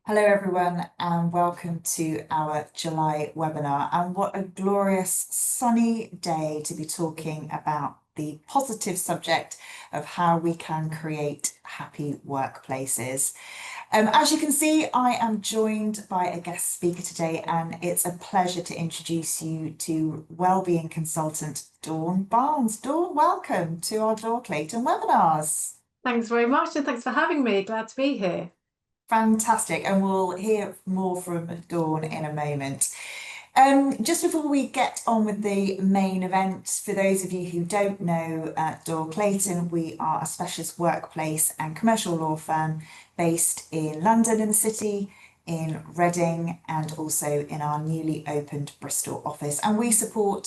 Hello, everyone, and welcome to our July webinar. And what a glorious sunny day to be talking about the positive subject of how we can create happy workplaces. As you can see, I am joined by a guest speaker today, and it's a pleasure to introduce you to Wellbeing Consultant Dawn Barnes. Dawn, welcome to our Door Clayton webinars. Thanks very much, and thanks for having me. Glad to be here. Fantastic, and we'll hear more from Dawn in a moment. Just before we get on with the main event, for those of you who don't know Door Clayton, we are a specialist workplace and commercial law firm based in London in the city, in Reading, and also in our newly opened Bristol office. And we support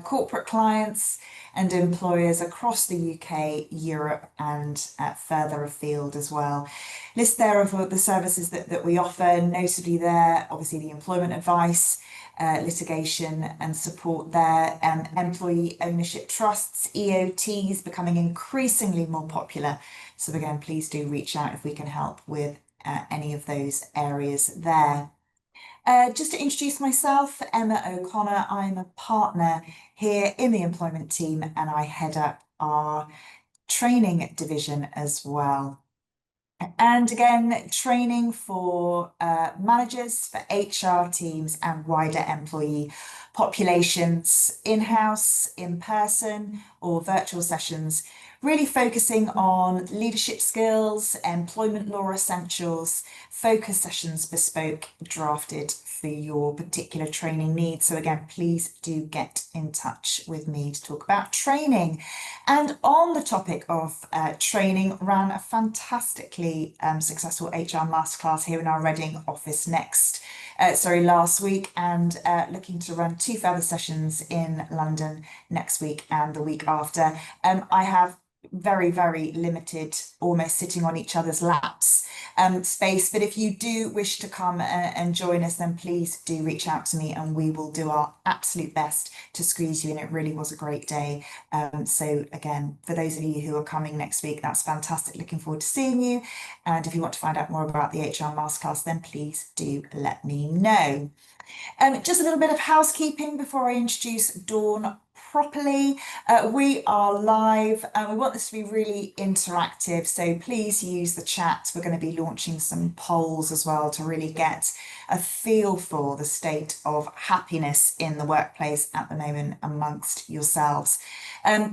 corporate clients and employers across the UK, Europe, and further afield as well. List there of the services that we offer, notably there, obviously the employment advice, litigation and support there, employee ownership trusts, EOTs becoming increasingly more popular. So again, please do reach out if we can help with any of those areas there. Just to introduce myself, Emma O'Connor, I'm a partner here in the employment team and I head up our training division as well. And again, training for managers, for HR teams and wider employee populations, in-house, in person or virtual sessions, really focusing on leadership skills, employment law essentials, focus sessions bespoke, drafted for your particular training needs. So again, please do get in touch with me to talk about training. And on the topic of training, ran a fantastically successful HR masterclass here in our Reading office last week, and looking to run 2 further sessions in London next week and the week after. I have very, very limited, almost sitting on each other's laps space. But if you do wish to come and join us, then please do reach out to me and we will do our absolute best to squeeze you in. It really was a great day. So again, for those of you who are coming next week, that's fantastic. Looking forward to seeing you. And if you want to find out more about the HR Masterclass, then please do let me know. Just a little bit of housekeeping before I introduce Dawn properly. We are live and we want this to be really interactive, so please use the chat. We're going to be launching some polls as well to really get a feel for the state of happiness in the workplace at the moment amongst yourselves.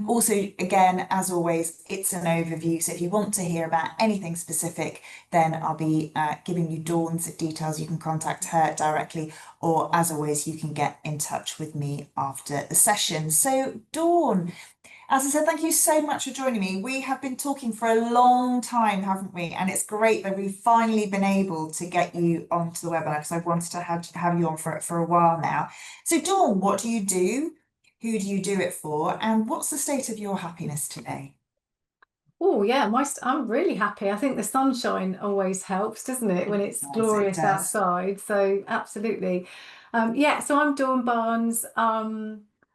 Also, again, as always, it's an overview, so if you want to hear about anything specific, then I'll be giving you Dawn's details. You can contact her directly, or as always, you can get in touch with me after the session. So Dawn, as I said, thank you so much for joining me. We have been talking for a long time, haven't we? And it's great that we've finally been able to get you onto the webinar, because I've wanted to have you on for a while now. So Dawn, what do you do? Who do you do it for? And what's the state of your happiness today? Oh yeah, I'm really happy. I think the sunshine always helps, doesn't it, when it's Yes, it glorious does. outside? So absolutely. Yeah, so I'm Dawn Barnes,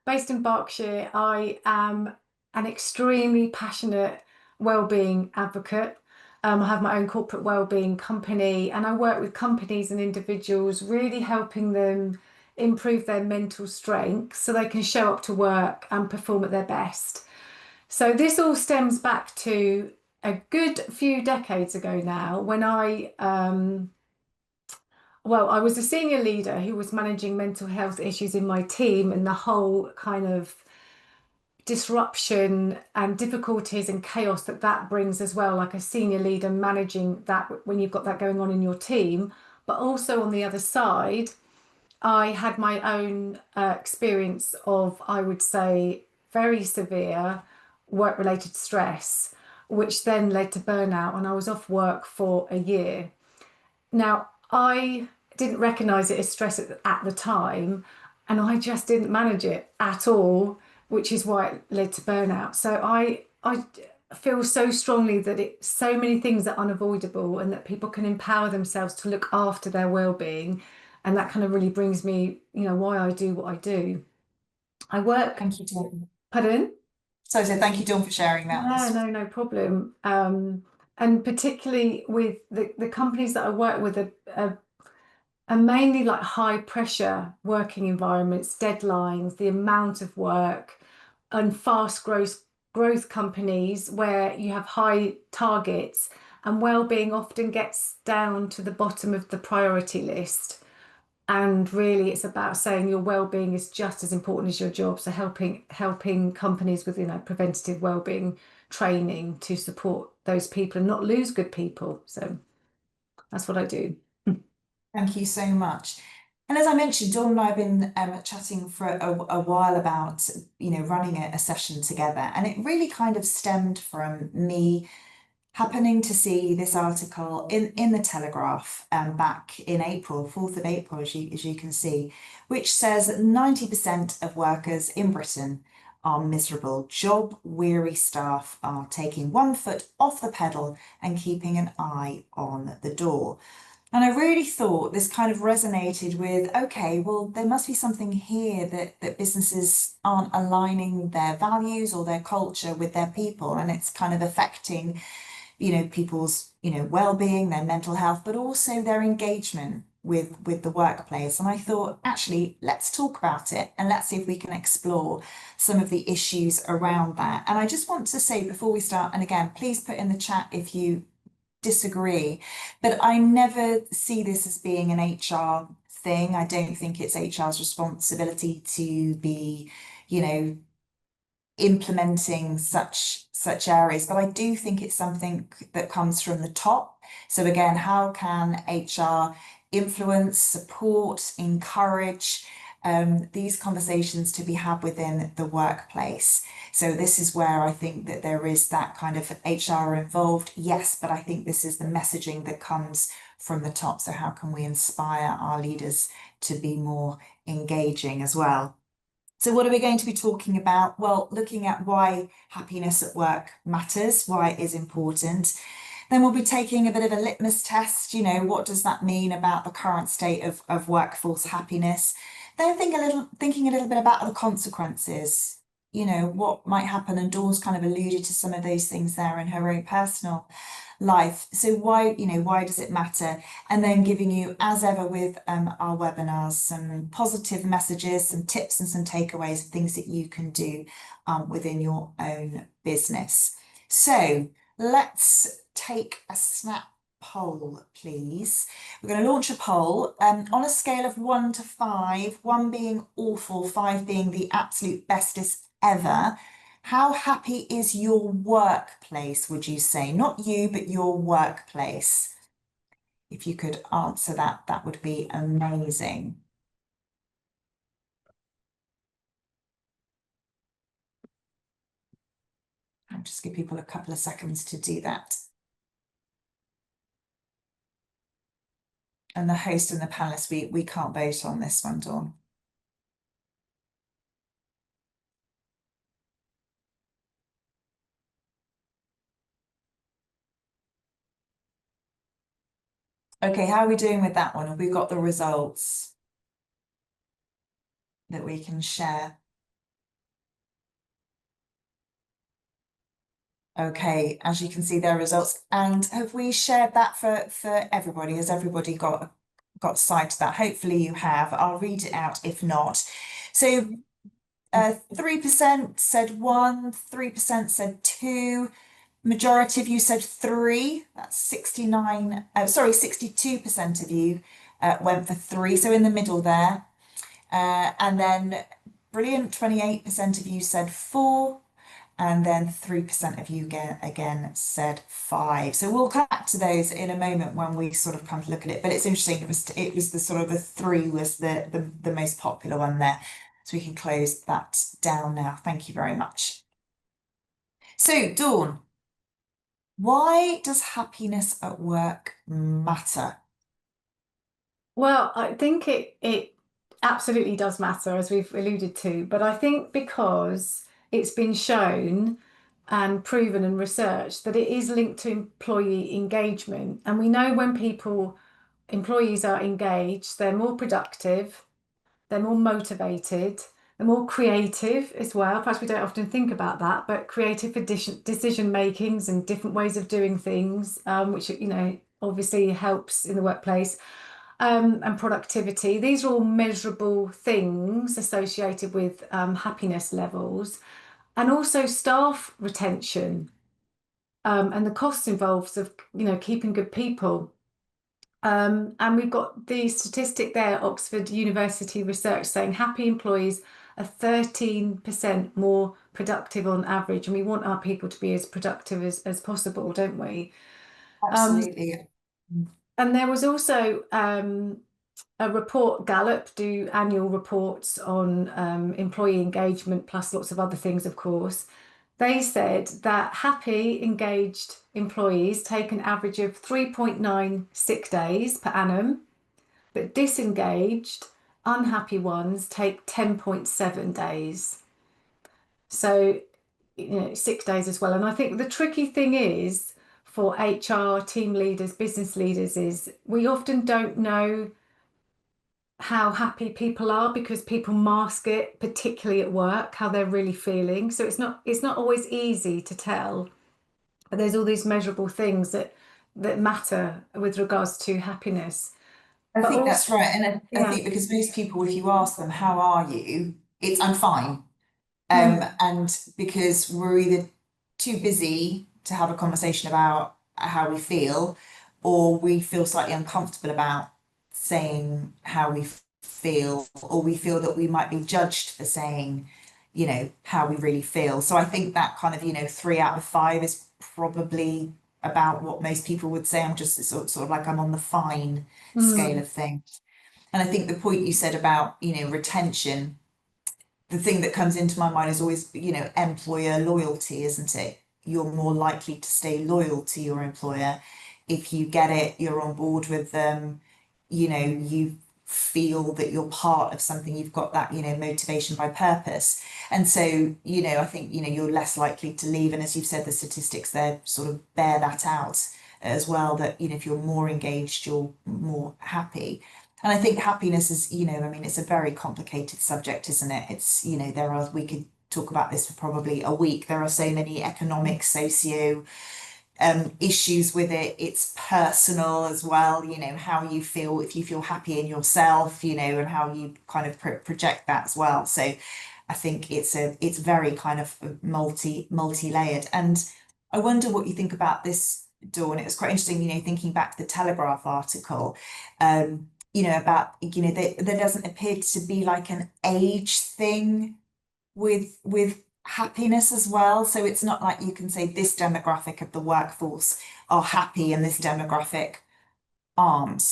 based in Berkshire. I am an extremely passionate wellbeing advocate. I have my own corporate wellbeing company, and I work with companies and individuals, really helping them improve their mental strength so they can show up to work and perform at their best. So this all stems back to a good few decades ago now, when I was a senior leader who was managing mental health issues in my team, and the whole kind of disruption and difficulties and chaos that brings as well, like a senior leader managing that when you've got that going on in your team. But also on the other side, I had my own experience of, I would say, very severe work-related stress, which then led to burnout, and I was off work for a year. Now, I didn't recognize it as stress at the time, and I just didn't manage it at all, which is why it led to burnout. So I feel so strongly that so many things are unavoidable, and that people can empower themselves to look after their well-being. And that kind of really brings me, why I do what I do. I work, Thank you, Dawn. pardon? So thank you, Dawn, for sharing that. No, no problem. and particularly with the companies that I work with are mainly like high pressure working environments, deadlines, the amount of work, and fast growth companies where you have high targets, and well-being often gets down to the bottom of the priority list. And really it's about saying your well-being is just as important as your job. So helping companies with, preventative well-being training to support those people and not lose good people. So that's what I do. Thank you so much. And as I mentioned, Dawn and I have been chatting for a while about, running a session together. And it really kind of stemmed from me happening to see this article in the Telegraph back in April, 4th of April, as you can see, which says that 90% of workers in Britain are miserable. Job weary staff are taking one foot off the pedal and keeping an eye on the door. And I really thought this kind of resonated with, okay, well, there must be something here that businesses aren't aligning their values or their culture with their people, and it's kind of affecting, people's, well-being, their mental health, but also their engagement with the workplace. And I thought, actually, let's talk about it and let's see if we can explore some of the issues around that. And I just want to say before we start, and again, please put in the chat if you disagree, but I never see this as being an HR thing. I don't think it's HR's responsibility to be, implementing such areas, but I do think it's something that comes from the top. So again, how can HR influence, support, encourage these conversations to be had within the workplace? So this is where I think that there is that kind of HR involved, yes, but I think this is the messaging that comes from the top. So how can we inspire our leaders to be more engaging as well? So what are we going to be talking about? Well, looking at why happiness at work matters, why it is important. Then we'll be taking a bit of a litmus test, what does that mean about the current state of workforce happiness? Then thinking a little bit about the consequences, what might happen, and Dawn's kind of alluded to some of those things there in her own personal life. So why does it matter? And then giving you, as ever with our webinars, some positive messages, some tips and some takeaways, things that you can do within your own business. So let's take a snap poll, please. We're going to launch a poll on a scale of 1 to 5, 1 being awful, 5 being the absolute bestest ever. How happy is your workplace, would you say? Not you, but your workplace. If you could answer that, that would be amazing. I'll just give people a couple of seconds to do that. And the host and the panelists, we can't vote on this one, Dawn. Okay, how are we doing with that one? Have we got the results that we can share? Okay, as you can see, their results. And have we shared that for everybody? Has everybody got sight of that? Hopefully you have. I'll read it out if not. So 3% said 1, 3% said 2. Majority of you said 3. That's 62% of you went for 3. So in the middle there. And then brilliant, 28% of you said 4. And then 3% of you again said 5. So we'll come back to those in a moment when we sort of come to look at it. But it's interesting, it was the sort of the 3 was the most popular one there. So we can close that down now. Thank you very much. So Dawn, why does happiness at work matter? Well, I think it absolutely does matter, as we've alluded to, but I think because it's been shown and proven and researched that it is linked to employee engagement. And we know when employees are engaged, they're more productive, they're more motivated, They're more creative as well. Perhaps we don't often think about that, but creative for decision makings and different ways of doing things, which, obviously helps in the workplace, and productivity. These are all measurable things associated with happiness levels, and also staff retention, and the costs involved of, keeping good people. And we've got the statistic there, Oxford University research, saying happy employees are 13% more productive on average. And we want our people to be as productive as possible, don't we? Um, Absolutely. and there was also a report, Gallup do annual reports on employee engagement, plus lots of other things, of course. They said that happy, engaged employees take an average of 3.9 sick days per annum, but disengaged, unhappy ones take 10.7 days. So, 6 days as well. And I think the tricky thing is for HR, team leaders, business leaders, is we often don't know how happy people are because people mask it, particularly at work, how they're really feeling. So it's not always easy to tell. But there's all these measurable things that matter with regards to happiness. I But think also, that's right. And I yeah. think because most people, if you ask them, how are you? It's, I'm fine. Mm, And because we're either too busy to have a conversation about how we feel, or we feel slightly uncomfortable about saying how we feel, or we feel that we might be judged for saying, how we really feel. So I think that kind of, 3 out of 5 is probably about what most people would say. I'm just sort of like I'm on the fine scale mm. of things. And I think the point you said about, retention, the thing that comes into my mind is always, employer loyalty, isn't it? You're more likely to stay loyal to your employer if you get it, you're on board with them, you feel that you're part of something, you've got that, motivation by purpose. And so, I think, you're less likely to leave. And as you've said, the statistics there sort of bear that out as well, that, if you're more engaged, you're more happy. And I think happiness is, I mean, it's a very complicated subject, isn't it? It's, we could talk about this for probably a week. There are so many economic, socio, issues with it. It's personal as well, how you feel, if you feel happy in yourself, and how you kind of project that as well. So I think it's very kind of multi-layered. And I wonder what you think about this, Dawn. It was quite interesting, thinking back to the Telegraph article, about, there doesn't appear to be like an age thing with happiness as well. So it's not like you can say this demographic of the workforce are happy and this demographic aren't.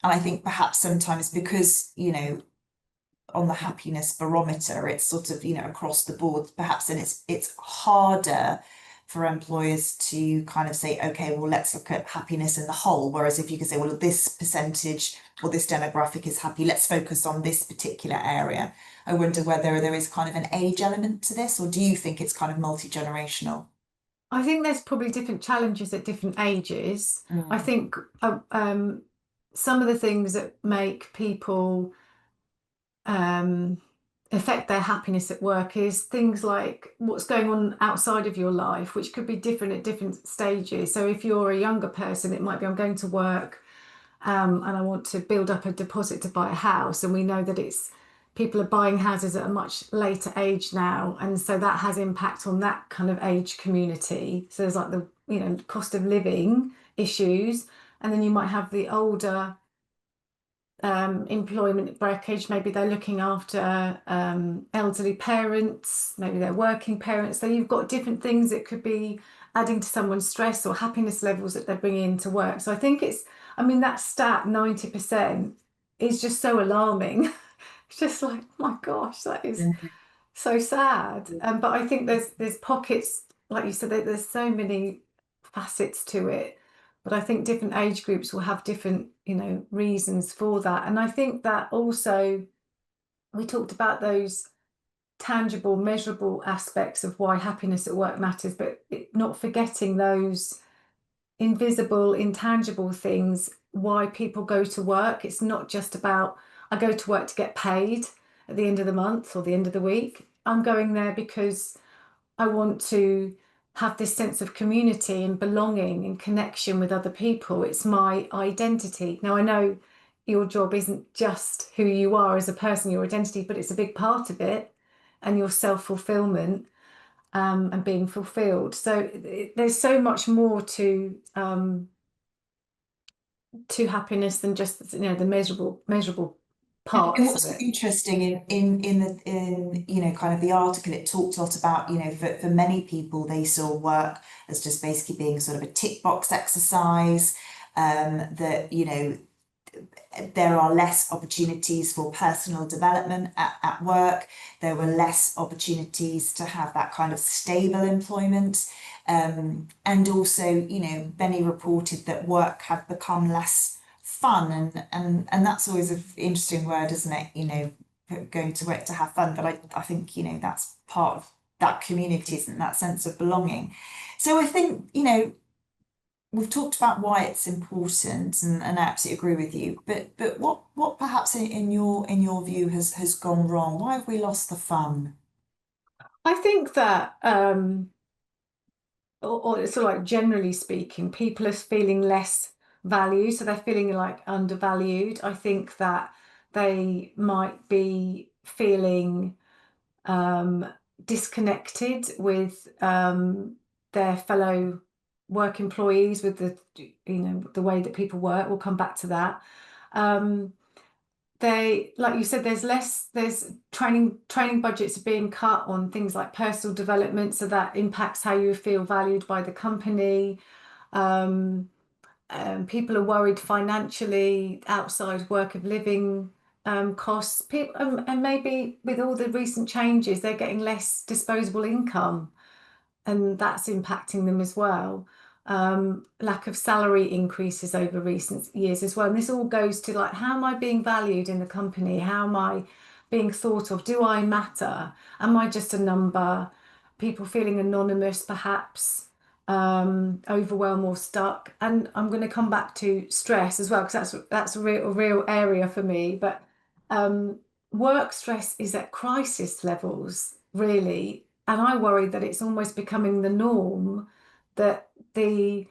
And I think perhaps sometimes because, on the happiness barometer, it's sort of, across the board, perhaps, and it's harder for employers to kind of say, okay, well, let's look at happiness in the whole. Whereas if you could say, well, this percentage or this demographic is happy, let's focus on this particular area. I wonder whether there is kind of an age element to this, or do you think it's kind of multi-generational? I think there's probably different challenges at different ages. I Mm, think some of the things that make people um, affect their happiness at work is things like what's going on outside of your life, which could be different at different stages. So if you're a younger person, it might be I'm going to work, and I want to build up a deposit to buy a house. And we know that people are buying houses at a much later age now. And so that has impact on that kind of age community. So there's like the, cost of living issues. And then you might have the older employment bracket. Maybe they're looking after elderly parents, maybe they're working parents. So you've got different things that could be adding to someone's stress or happiness levels that they're bringing into work. So I think I mean, that stat 90% is just so alarming. It's just like, oh my gosh, that is mm, so sad. But I think there's pockets, like you said, there's so many facets to it. But I think different age groups will have different, reasons for that. And I think that also we talked about those tangible, measurable aspects of why happiness at work matters, but not forgetting those invisible, intangible things, why people go to work. It's not just about I go to work to get paid. at the end of the month or the end of the week. I'm going there because I want to have this sense of community and belonging and connection with other people. It's my identity. Now, I know your job isn't just who you are as a person, your identity, but it's a big part of it, and your self-fulfillment, and being fulfilled. So there's so much more to happiness than just, the measurable And parts of what's it. interesting in kind of the article, it talked a lot about, for many people, they saw work as just basically being sort of a tick box exercise, that, there are less opportunities for personal development at work. There were less opportunities to have that kind of stable employment. And also, Benny reported that work had become less fun, and that's always an interesting word, isn't it? Going to work to have fun, but I think, that's part of that community, isn't it? That sense of belonging. So I think, we've talked about why it's important, and I absolutely agree with you. But what perhaps in your view has gone wrong? Why have we lost the fun? I think that or sort of like generally speaking, people are feeling less valued, so they're feeling like undervalued. I think that they might be feeling um, disconnected with their fellow work employees, with the way that people work. We'll come back to that. Um, like you said, there's training budgets are being cut on things like personal development, so that impacts how you feel valued by the company. Um, People are worried financially, outside work of living costs. People, and maybe with all the recent changes, they're getting less disposable income, and that's impacting them as well. Lack of salary increases over recent years as well. And this all goes to like, how am I being valued in the company? How am I being thought of? Do I matter? Am I just a number? People feeling anonymous, perhaps, overwhelmed or stuck. And I'm going to come back to stress as well, because that's a real area for me. But work stress is at crisis levels, really. And I worry that it's almost becoming the norm, that the,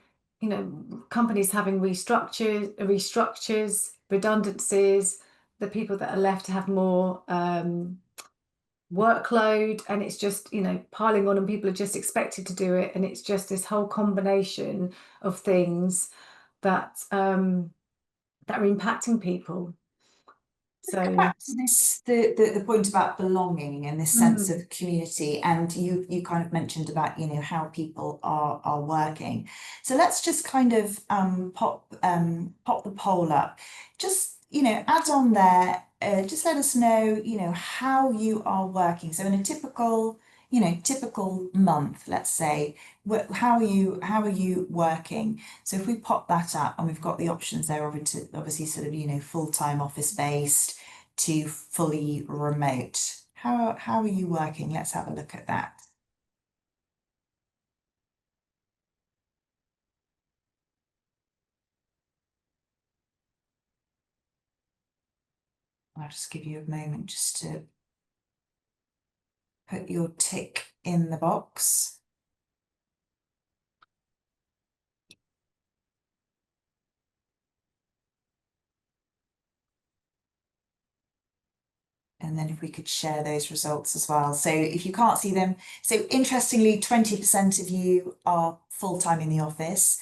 companies having restructures, redundancies, the people that are left have more workload, and it's just, piling on, and people are just expected to do it. And it's just this whole combination of things that are impacting people. Go So, back to this, the point about belonging and this sense of community, and you kind of mentioned about, how people are working. So let's just kind of pop the poll up. Just, add on there, just let us know, how you are working. So in a typical month, let's say, how are you working? So if we pop that up, and we've got the options there, obviously sort of, full-time office based to fully remote. How are you working? Let's have a look at that. I'll just give you a moment just to put your tick in the box. And then if we could share those results as well. So if you can't see them, so interestingly, 20% of you are full-time in the office.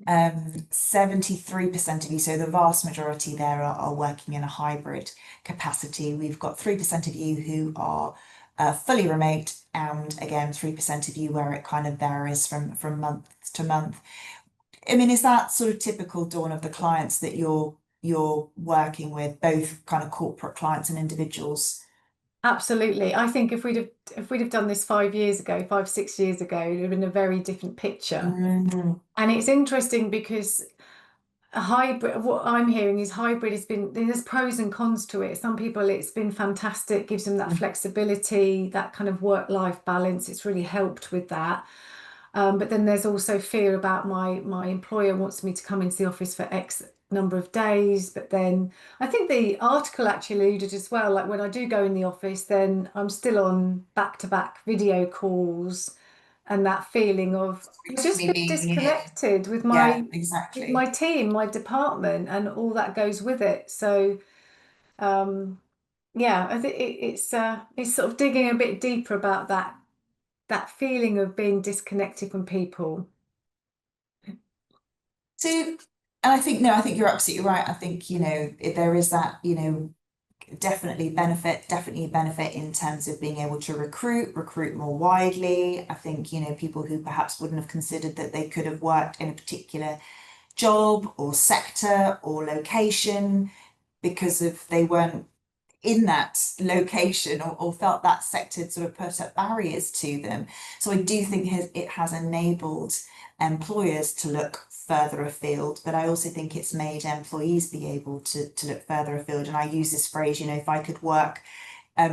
73% of you, so the vast majority there are working in a hybrid capacity. We've got 3% of you who are fully remote, and again, 3% of you where it kind of varies from month to month. I mean, is that sort of typical, Dawn, of the clients that you're working with, both kind of corporate clients and individuals? absolutely. I think if we'd have done this 5 years ago, 6 years ago, it would have been a very different picture. Mhm. And it's interesting because a hybrid, what I'm hearing is hybrid there's pros and cons to it. Some people, it's been fantastic, gives them that flexibility, that kind of work-life balance. It's really helped with that. But then there's also fear about my employer wants me to come into the office for X number of days. But then I think the article actually alluded as well, like when I do go in the office, then I'm still on back-to-back video calls, and that feeling of I just Me feel being here. disconnected Yeah, with my exactly. team, my department, and all that goes with it. So yeah, I think it's sort of digging a bit deeper about that feeling of being disconnected from people. So, and I think, no, I think you're absolutely right. I think, there is that, definitely benefit in terms of being able to recruit more widely. I think, people who perhaps wouldn't have considered that they could have worked in a particular job or sector or location because of they weren't in that location or felt that sector sort of put up barriers to them. So I do think it has enabled employers to look further afield, but I also think it's made employees be able to look further afield. And I use this phrase, if I could work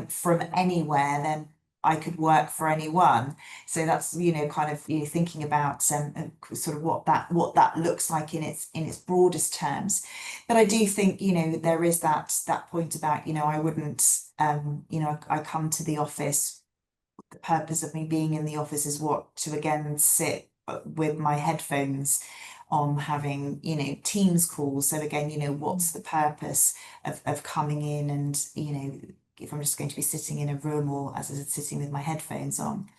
from anywhere, then I could work for anyone. So that's, kind of thinking about sort of what that looks like in its broadest terms. But I do think, there is that point about, I wouldn't I come to the office. The purpose of me being in the office is what to again sit with my headphones on having Teams calls. So again, what's the purpose of coming in and if I'm just going to be sitting in a room or as I said, sitting with my headphones on.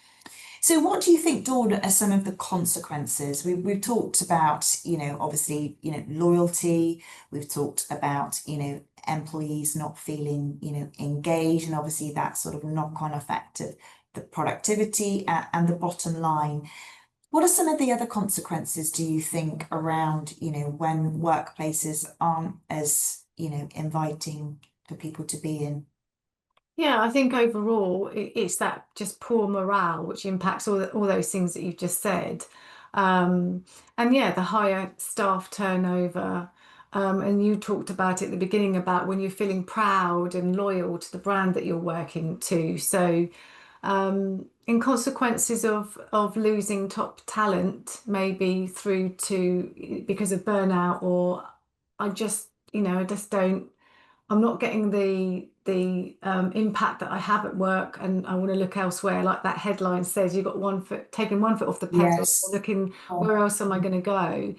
So what do you think, Dawn, are some of the consequences? We've talked about, obviously, loyalty. We've talked about, employees not feeling, engaged, and obviously that sort of knock-on effect of the productivity and the bottom line. What are some of the other consequences, do you think, around, when workplaces aren't as, inviting for people to be in? Yeah, I think overall it's that just poor morale which impacts all those things that you've just said. Um, and yeah, the higher staff turnover. And you talked about it at the beginning about when you're feeling proud and loyal to the brand that you're working to. So in consequences of losing top talent, maybe through to because of burnout, or I just don't. I'm not getting the impact that I have at work, and I want to look elsewhere. Like that headline says, you've got one foot taking one foot off the pedal, Yes. looking Oh, where else am I going to go?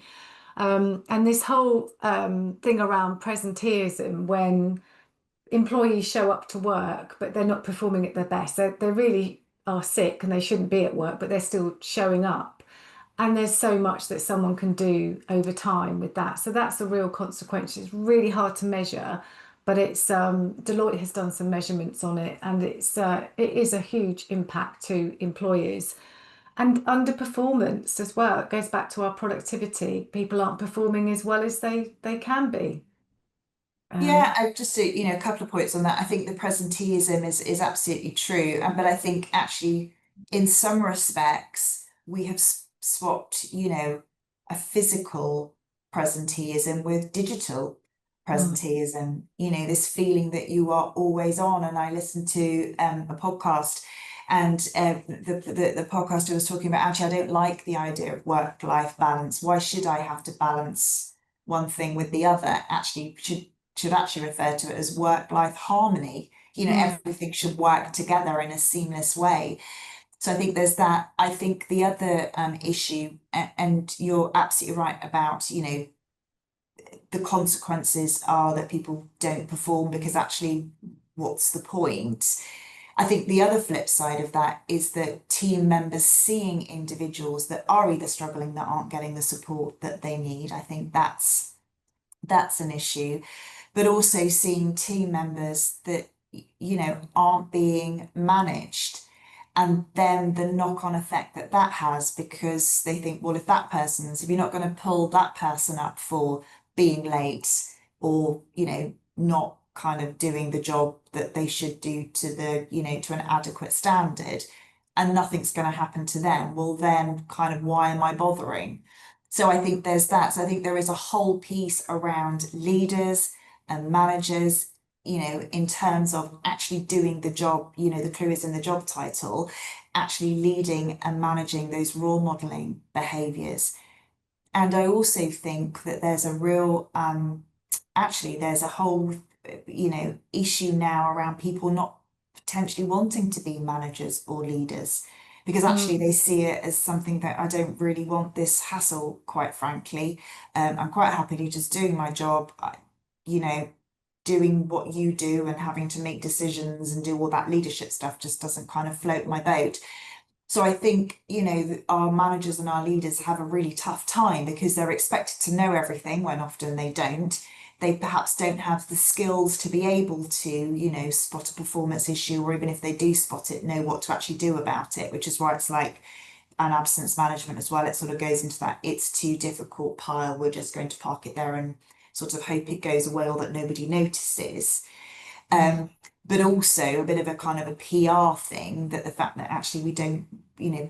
And this whole thing around presenteeism, when employees show up to work, but they're not performing at their best. They really are sick and they shouldn't be at work, but they're still showing up. And there's so much that someone can do over time with that. So that's a real consequence. It's really hard to measure, but it's Deloitte has done some measurements on it, and it is a huge impact to employers. And underperformance as well. It goes back to our productivity. People aren't performing as well as they can be. yeah, Um, I just a couple of points on that. I think the presenteeism is absolutely true, but I think actually, in some respects, we have swapped, a physical presenteeism with digital mm, presenteeism. This feeling that you are always on. And I listened to a podcast, and the podcaster was talking about actually, I don't like the idea of work-life balance. Why should I have to balance one thing with the other? Actually, should actually refer to it as work-life harmony. mm. Everything should work together in a seamless way. So I think there's that. I think the other issue, and you're absolutely right about, the consequences are that people don't perform because actually, what's the point? I think the other flip side of that is that team members seeing individuals that are either struggling, that aren't getting the support that they need. I think that's an issue, but also seeing team members that aren't being managed, and then the knock-on effect that has, because they think, well, if you're not going to pull that person up for being late or not kind of doing the job that they should do to to an adequate standard, and nothing's going to happen to them, well then kind of why am I bothering? So I think there's that. So I think there is a whole piece around leaders and managers, in terms of actually doing the job, the clue is in the job title, actually leading and managing those role modeling behaviors. And I also think that there's a real, actually, there's a whole, issue now around people not potentially wanting to be managers or leaders because actually Mm. they see it as something that I don't really want this hassle, quite frankly. I'm quite happily just doing my job, you know, doing what you do and having to make decisions and do all that leadership stuff just doesn't kind of float my boat. So I think, our managers and our leaders have a really tough time because they're expected to know everything when often they don't. They perhaps don't have the skills to be able to, spot a performance issue, or even if they do spot it, know what to actually do about it, which is why it's like an absence management as well. It sort of goes into that it's too difficult pile. We're just going to park it there and sort of hope it goes away or that nobody notices. Mm. But also a bit of a kind of a PR thing that the fact that actually we don't,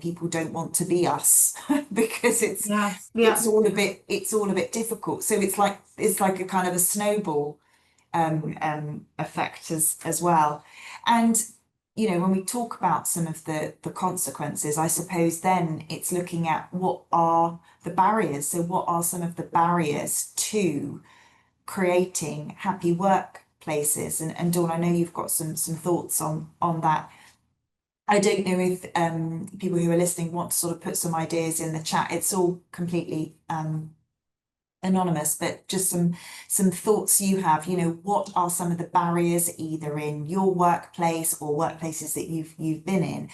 people don't want to be us because Yes, it's yeah. all a bit difficult. So it's like a kind of a snowball effect as well. And when we talk about some of the consequences, I suppose then it's looking at what are the barriers. So what are some of the barriers to creating happy workplaces? And Dawn, I know you've got some thoughts on that. I don't know if people who are listening want to sort of put some ideas in the chat. It's all completely anonymous, but just some thoughts you have. What are some of the barriers either in your workplace or workplaces that you've been in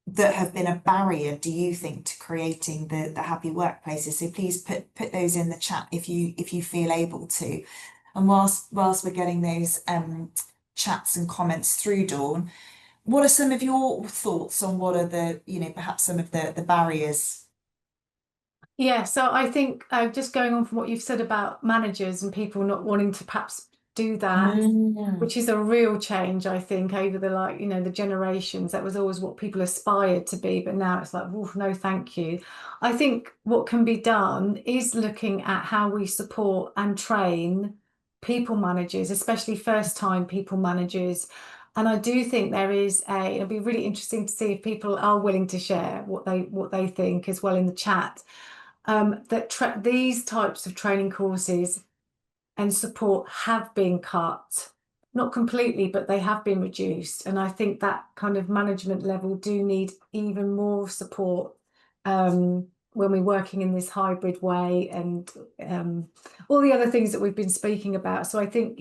that have been a barrier, do you think, to creating the happy workplaces? So please put those in the chat if you feel able to. And whilst we're getting those chats and comments through, Dawn, what are some of your thoughts on what are the, perhaps some of the barriers? Yeah, so I think just going on from what you've said about managers and people not wanting to perhaps do that, Mm. which is a real change, I think, over the generations. That was always what people aspired to be, but now it's like, "Oof, no, thank you." I think what can be done is looking at how we support and train people managers, especially first-time people managers. And I do think it'll be really interesting to see if people are willing to share what they think as well in the chat. That these types of training courses and support have been cut, not completely, but they have been reduced. And I think that kind of management level do need even more support when we're working in this hybrid way and all the other things that we've been speaking about. So I think,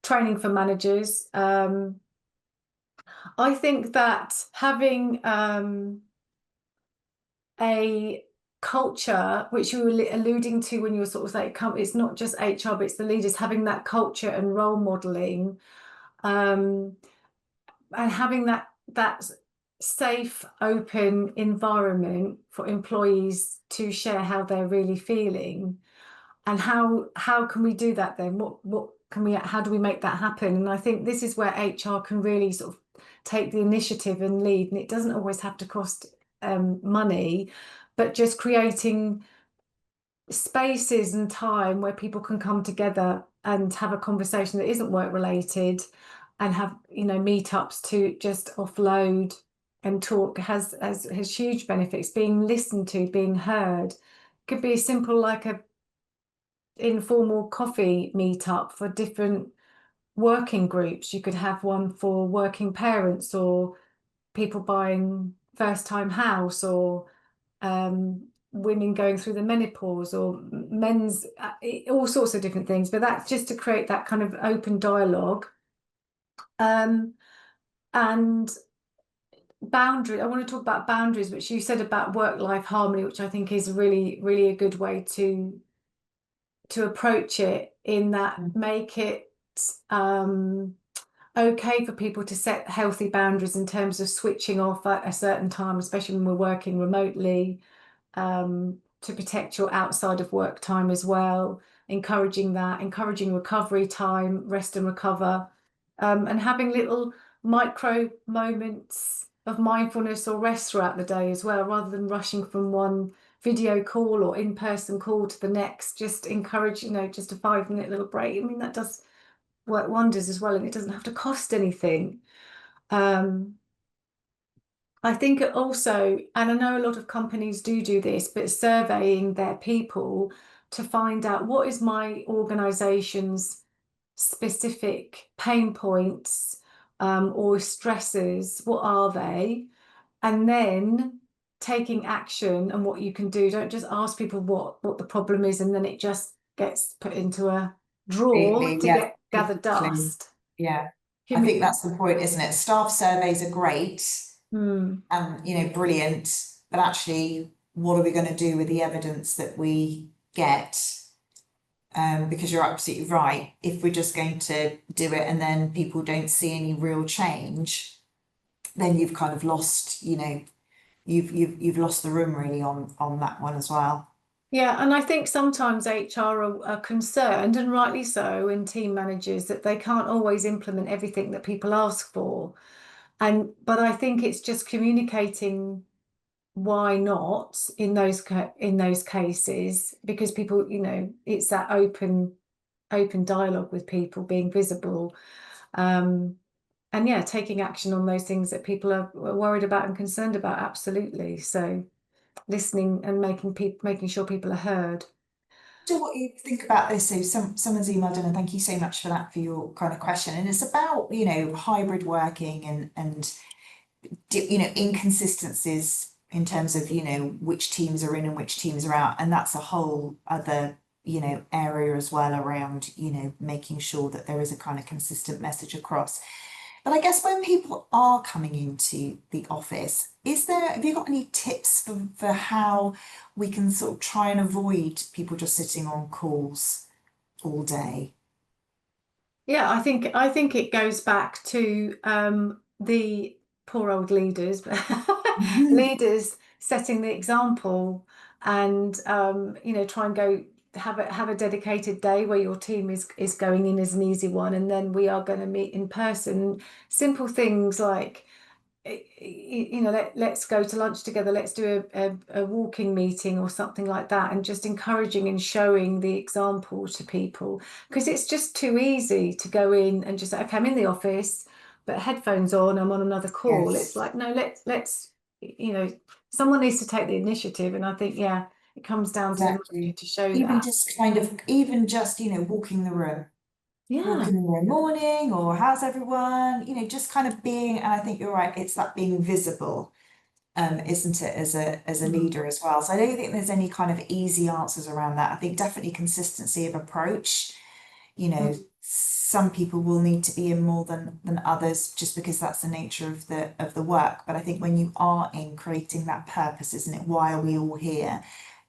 training for managers. I think that having a culture, which you were alluding to when you were sort of like, it's not just HR, but it's the leaders having that culture and role modeling, and having that safe, open environment for employees to share how they're really feeling. And how can we do that then? How do we make that happen? And I think this is where HR can really sort of take the initiative and lead. And it doesn't always have to cost money, but just creating spaces and time where people can come together and have a conversation that isn't work related and have, meetups to just offload and talk has huge benefits. Being listened to, being heard. Could be simple like a informal coffee meetup for different working groups. You could have one for working parents or people buying first time house or women going through the menopause or men's all sorts of different things, but that's just to create that kind of open dialogue. And boundary, I want to talk about boundaries, which you said about work-life harmony, which I think is really, really a good way to approach it, in that make it okay for people to set healthy boundaries in terms of switching off at a certain time, especially when we're working remotely, to protect your outside of work time as well, encouraging recovery time, rest and recover, and having little micro moments of mindfulness or rest throughout the day as well, rather than rushing from one video call or in-person call to the next. Just encourage, just a 5-minute little break. I mean, that does work wonders as well, and it doesn't have to cost anything. I think it also, and I know a lot of companies do this, but surveying their people to find out what is my organization's specific pain points, or stresses, what are they? And then taking action and what you can do. Don't just ask people what the problem is and then it just gets put into a drawer Completely, to yeah, get gather exactly. dust. Yeah. I Human, think that's the point, isn't it? Staff surveys are great mm, and, brilliant, but actually, what are we going to do with the evidence that we get? Because you're absolutely right. If we're just going to do it and then people don't see any real change, then you've kind of lost, you've lost the room really on that one as well. yeah, and I think sometimes HR are concerned, and rightly so, and team managers that they can't always implement everything that people ask for. And but I think it's just communicating why not in in those cases, because people, it's that open dialogue with people, being visible, um, and yeah, taking action on those things that people are worried about and concerned about. Absolutely. So listening and making sure people are heard. So what you think about this? So someone's emailed in, and thank you so much for that, for your kind of question. And it's about, hybrid working and inconsistencies in terms of, which teams are in and which teams are out. And that's a whole other, area as well around, making sure that there is a kind of consistent message across. But I guess when people are coming into the office, have you got any tips for how we can sort of try and avoid people just sitting on calls all day? Yeah, I think it goes back to the poor old leaders, leaders setting the example, and try and go have a dedicated day where your team is going in as an easy one, and then we are going to meet in person. Simple things like let's go to lunch together, let's do a walking meeting or something like that, and just encouraging and showing the example to people, because it's just too easy to go in and just say, okay, I'm in the office but headphones on, I'm on another call. It's Yes, like, no, let's someone needs to take the initiative, and I think, yeah, it comes down to the manager exactly. to show Even that. just kind of, even just, walking the room. Yeah, Walking in the morning, or how's everyone? Just kind of being, and I think you're right, it's that being visible, isn't it, as a mm, leader as well. So I don't think there's any kind of easy answers around that. I think definitely consistency of approach. mm, Some people will need to be in more than others just because that's the nature of the work. But I think when you are in creating that purpose, isn't it? Why are we all here?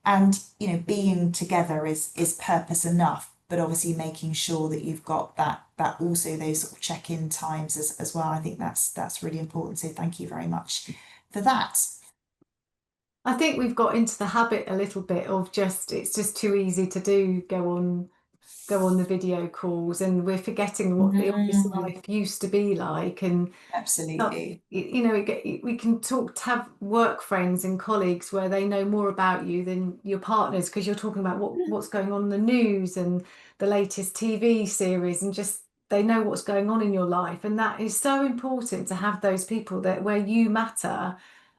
And being together is purpose enough, but obviously making sure that you've got that also those sort of check-in times as well. I think that's really important. So thank you very much for that. I think we've got into the habit a little bit of just, it's just too easy to do, go on the video calls, and we're forgetting what the office Mm, life used to be like. And absolutely. we can talk to have work friends and colleagues where they know more about you than your partners, because you're talking about what's going on in the news and the latest TV series, and just they know what's going on in your life. And that is so important, to have those people that where you matter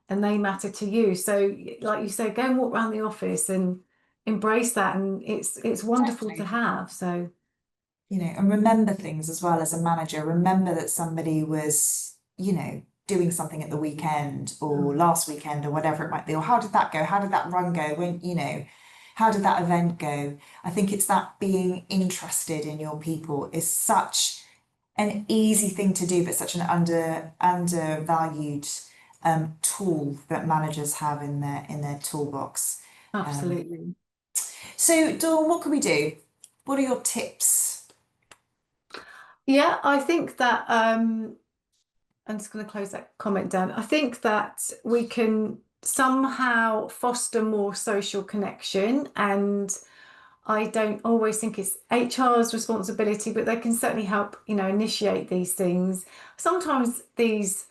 and they matter to you. So like you say, go and walk around the office and embrace that, and it's wonderful to Exactly. have. So And remember things as well as a manager. Remember that somebody was, doing something at the weekend or mm, last weekend or whatever it might be. Or how did that go? How did that run go? How did that event go? I think it's that being interested in your people is such an easy thing to do, but such an undervalued tool that managers have in their toolbox. Um, absolutely. so Dawn, what can we do? What are your tips? Yeah, I think that I'm just going to close that comment down. I think that we can somehow foster more social connection, and I don't always think it's HR's responsibility, but they can certainly help, initiate these things. Sometimes these,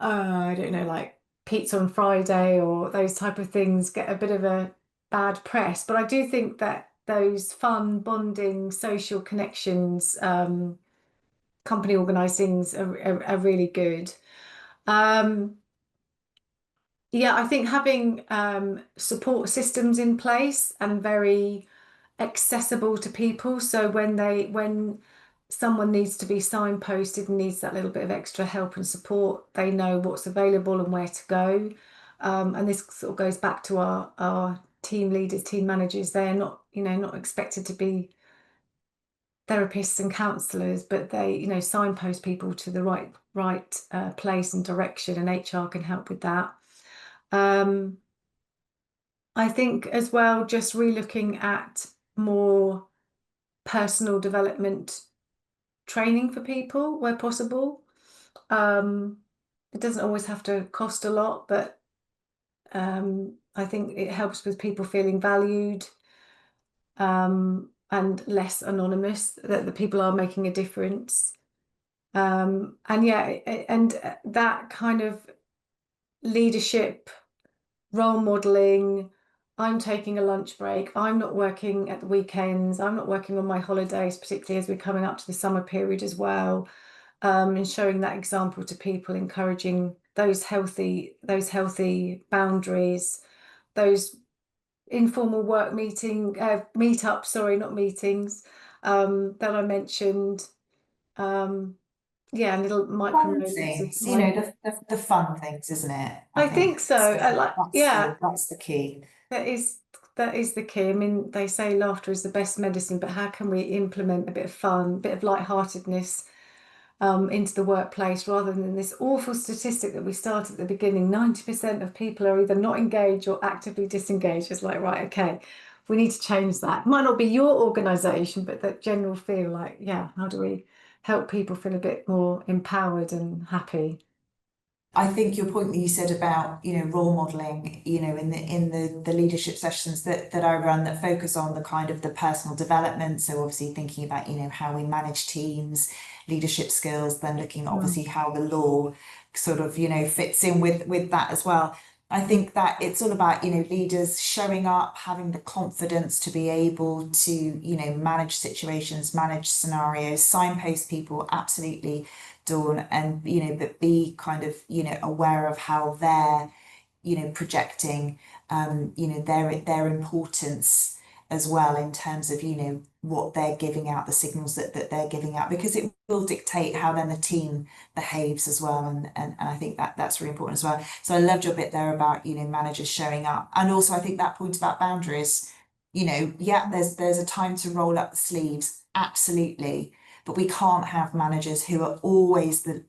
I don't know, like pizza on Friday or those type of things get a bit of a bad press, but I do think that those fun, bonding, social connections, company organised things are really good. Um, Yeah, I think having support systems in place and very accessible to people. So when someone needs to be signposted and needs that little bit of extra help and support, they know what's available and where to go. And this sort of goes back to our team leaders, team managers. They're not, not expected to be therapists and counselors, but they, signpost people to the right place and direction, and HR can help with that. I think as well, just relooking at more personal development training for people where possible. It doesn't always have to cost a lot, but I think it helps with people feeling valued, and less anonymous, that the people are making a difference. And yeah, and that kind of leadership, role modeling. I'm taking a lunch break. I'm not working at the weekends. I'm not working on my holidays, particularly as we're coming up to the summer period as well. And showing that example to people, encouraging those healthy boundaries, those informal work meetups, sorry, not meetings, that I mentioned. Yeah, little micro Fun moments of things, time. the fun things, isn't it? I I think think so. I like, yeah, that's the key. that is the key. I mean, they say laughter is the best medicine, but how can we implement a bit of fun, a bit of lightheartedness into the workplace, rather than this awful statistic that we started at the beginning? 90% of people are either not engaged or actively disengaged. It's like, right, okay, we need to change that. Might not be your organization, but that general feel like, yeah, how do we help people feel a bit more empowered and happy? I think your point that you said about, role modeling, in the leadership sessions that I run that focus on the kind of the personal development. So obviously thinking about, how we manage teams, leadership skills, then looking at Mm. obviously how the law sort of, fits in with that as well. I think that it's all about, leaders showing up, having the confidence to be able to, manage situations, manage scenarios, signpost people, absolutely, Dawn, and but be kind of aware of how they're projecting their importance as well, in terms of what they're giving out, the signals that they're giving out, because it will dictate how then the team behaves as well. And I think that's really important as well. So I loved your bit there about managers showing up, and also I think that point about boundaries. Yeah, there's a time to roll up the sleeves, absolutely, but we can't have managers who are always the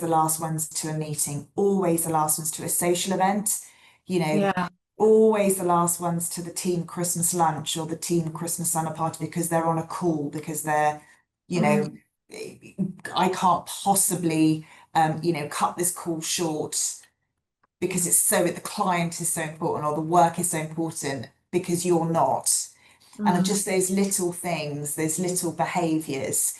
last ones to a meeting, always the last ones to a social event, you know, Yeah. always the last ones to the team Christmas lunch or the team Christmas summer party because they're on a call, because they're, you Mm. know, I can't possibly, cut this call short because the client is so important or the work is so important because you're not. And Mm. just those little things, those little behaviors,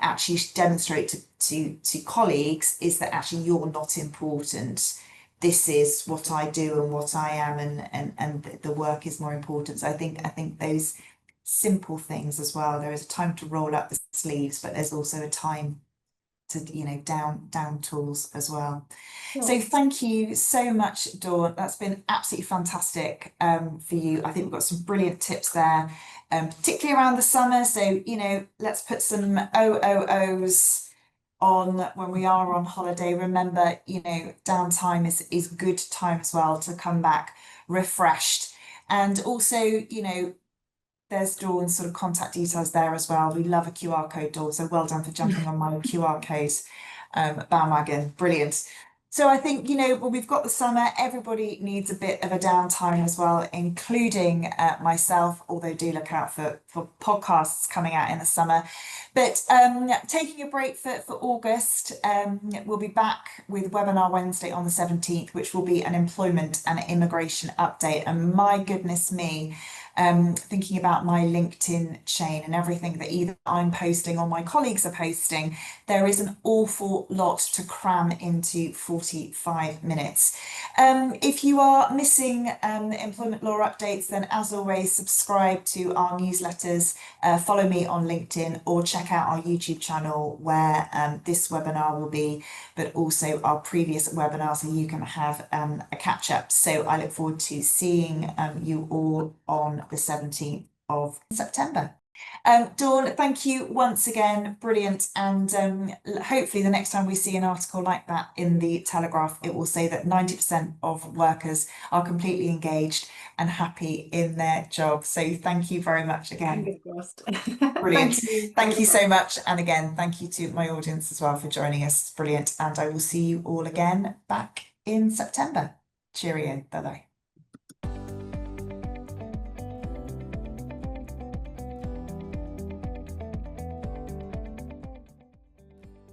actually demonstrate to colleagues is that actually you're not important. This is what I do and what I am, and the work is more important. So I think those simple things as well. There is a time to roll up the sleeves, but there's also a time to, down tools as well. Yeah. So thank you so much, Dawn. That's been absolutely fantastic for you. I think we've got some brilliant tips there, particularly around the summer. So, let's put some OOOs on when we are on holiday. Remember, downtime is good time as well to come back refreshed. And also, there's Dawn's sort of contact details there as well. We love a QR code, Dawn. So well done for jumping on my QR code bandwagon. Brilliant. So I think, well, we've got the summer. Everybody needs a bit of a downtime as well, including myself, although do look out for podcasts coming out in the summer. But taking a break for August, we'll be back with Webinar Wednesday on the 17th, which will be an employment and immigration update. And my goodness me, thinking about my LinkedIn chain and everything that either I'm posting or my colleagues are posting, there is an awful lot to cram into 45 minutes. If you are missing employment law updates, then as always, subscribe to our newsletters, follow me on LinkedIn, or check out our YouTube channel where this webinar will be, but also our previous webinars, so you can have a catch up. So I look forward to seeing you all on the 17th of September. Dawn, thank you once again, brilliant. And hopefully the next time we see an article like that in the Telegraph, it will say that 90% of workers are completely engaged and happy in their job. So thank you very much again. Fingers crossed. Brilliant. Thank you. Thank you so much. And again, thank you to my audience as well for joining us. Brilliant. And I will see you all again back in September. Cheerio. Bye-bye.